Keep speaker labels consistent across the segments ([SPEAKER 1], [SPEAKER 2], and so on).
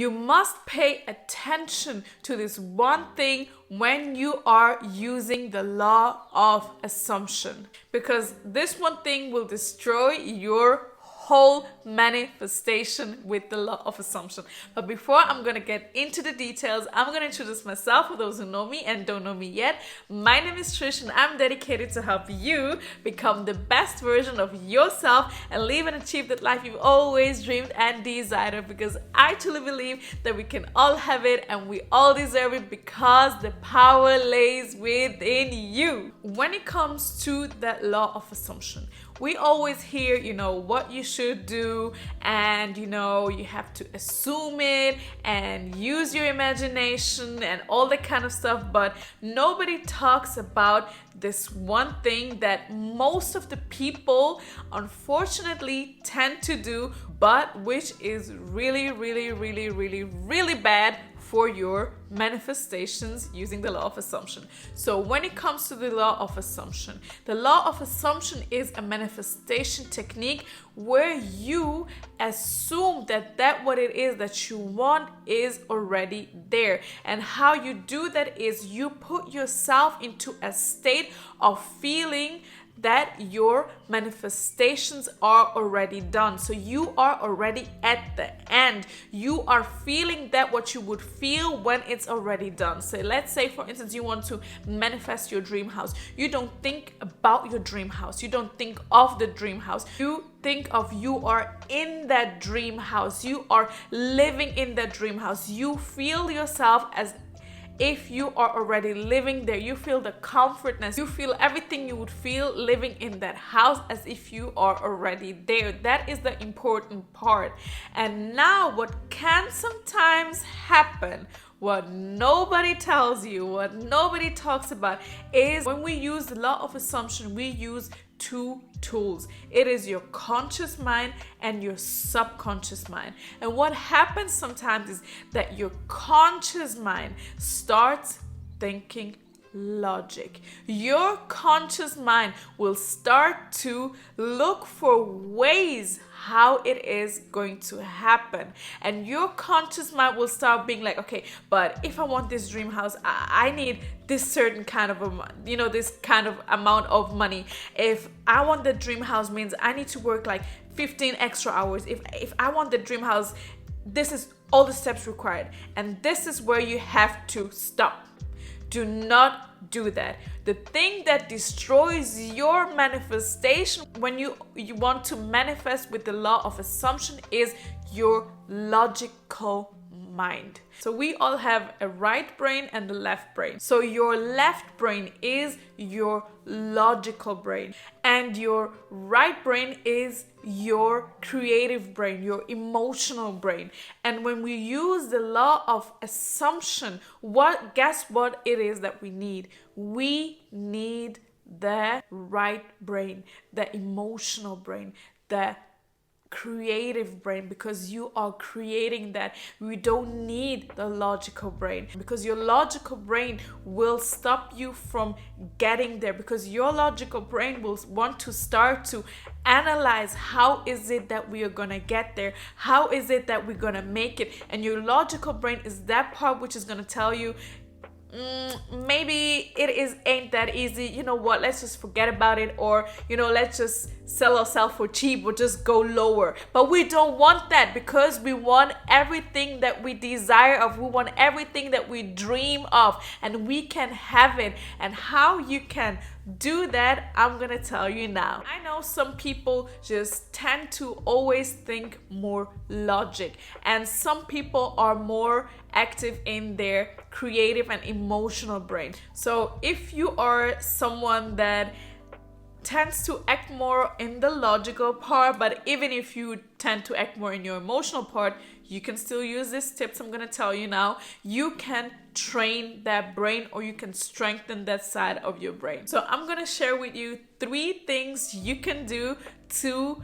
[SPEAKER 1] You must pay attention to this one thing when you are using the law of assumption, because this one thing will destroy your whole manifestation with the law of assumption. But before I'm going to get into the details, I'm going to introduce myself for those who know me and don't know me yet. My name is Trisha and I'm dedicated to help you become the best version of yourself and live and achieve that life you've always dreamed and desired of, because I truly believe that we can all have it and we all deserve it because the power lays within you. When it comes to that law of assumption, we always hear, what you should do, and, you have to assume it and use your imagination and all that kind of stuff. But nobody talks about this one thing that most of the people unfortunately tend to do, but which is really, really, really, really, really bad for your manifestations using the law of assumption. So when it comes to the law of assumption is a manifestation technique where you assume that what it is that you want is already there. And how you do that is you put yourself into a state of feeling that your manifestations are already done. So you are already at the end. You are feeling that what you would feel when it's already done. So let's say, for instance, you want to manifest your dream house. You don't think about your dream house. You don't think of the dream house. You think of you are in that dream house. You are living in that dream house. You feel yourself as if you are already living there. You feel the comfortness. You feel everything you would feel living in that house as if you are already there. That is the important part. And now what can sometimes happen, what nobody tells you, what nobody talks about, is when we use the law of assumption, we use two tools. It is your conscious mind and your subconscious mind. And what happens sometimes is that your conscious mind starts thinking logic. Your conscious mind will start to look for ways how it is going to happen. And your conscious mind will start being like, okay, but if I want this dream house, I need this certain kind of, this kind of amount of money. If I want the dream house means I need to work like 15 extra hours. If I want the dream house, this is all the steps required. And this is where you have to stop. Do not do that. The thing that destroys your manifestation when you want to manifest with the law of assumption is your logical mind. So we all have a right brain and a left brain. So your left brain is your logical brain, and your right brain is your creative brain, your emotional brain. And when we use the law of assumption, guess what it is that we need? We need the right brain, the emotional brain, the creative brain, because you are creating that. We don't need the logical brain, because your logical brain will stop you from getting there, because your logical brain will want to start to analyze how is it that we are gonna get there, how is it that we're gonna make it. And your logical brain is that part which is gonna tell you, maybe ain't that easy, let's just forget about it, or let's just sell ourselves for cheap or just go lower. But we don't want that, because we want everything that we desire of, we want everything that we dream of, and we can have it. And how you can do that, I'm gonna tell you now. I know some people just tend to always think more logic, and some people are more active in their creative and emotional brain. So if you are someone that tends to act more in the logical part, but even if you tend to act more in your emotional part, you can still use these tips I'm going to tell you now. You can train that brain, or you can strengthen that side of your brain. So I'm going to share with you 3 things you can do to,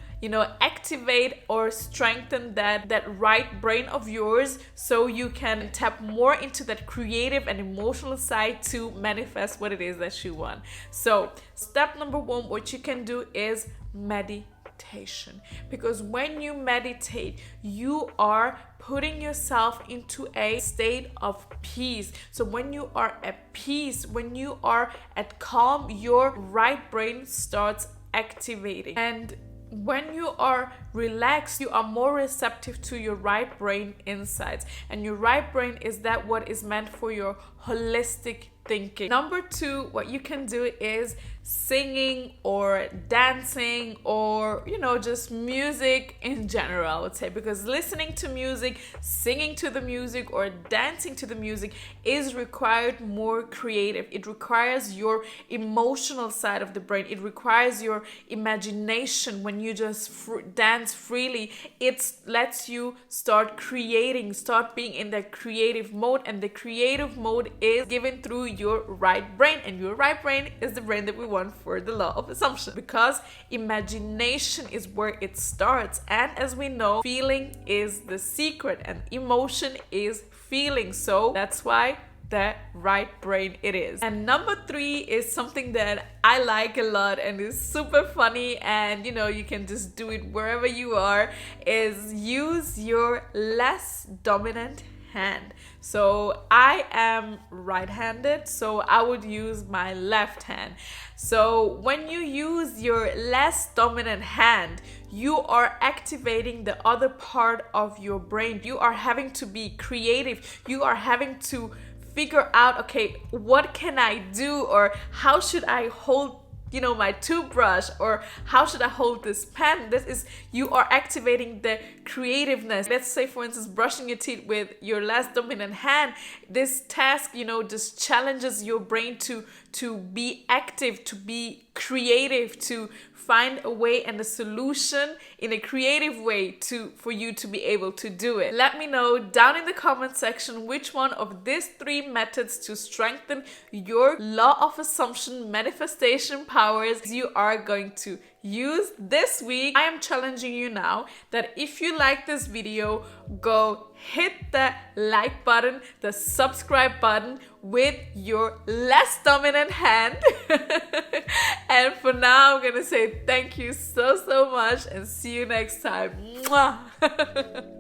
[SPEAKER 1] activate or strengthen that right brain of yours, so you can tap more into that creative and emotional side to manifest what it is that you want. So step number 1, what you can do is meditate. meditation, because when you meditate, you are putting yourself into a state of peace. So when you are at peace, when you are at calm, your right brain starts activating. And when you are relaxed, you are more receptive to your right brain insights. And your right brain is that what is meant for your holistic thinking. Number 2, what you can do is singing or dancing, or just music in general, I would say, because listening to music, singing to the music, or dancing to the music is required more creative. It requires your emotional side of the brain. It requires your imagination. When you just dance freely, it lets you start creating, start being in that creative mode, and the creative mode is given through your right brain, and your right brain is the brain that we want for the law of assumption, because imagination is where it starts. And as we know, feeling is the secret, and emotion is feeling. So that's why the right brain it is. And number 3 is something that I like a lot and is super funny, and you can just do it wherever you are, is use your less dominant hand. So I am right-handed, so I would use my left hand. So when you use your less dominant hand, you are activating the other part of your brain. You are having to be creative. You are having to figure out, okay, what can I do, or how should I hold my toothbrush, or how should I hold this pen? You are activating the creativeness. Let's say, for instance, brushing your teeth with your less dominant hand. This task, just challenges your brain to be active, to be creative, to find a way and a solution in a creative way for you to be able to do it. Let me know down in the comment section which one of these 3 methods to strengthen your law of assumption manifestation powers you are going to use this week. I am challenging you now that if you like this video, go hit the like button, the subscribe button with your less dominant hand. And for now, I'm gonna say thank you so much, and see you next time. Mwah.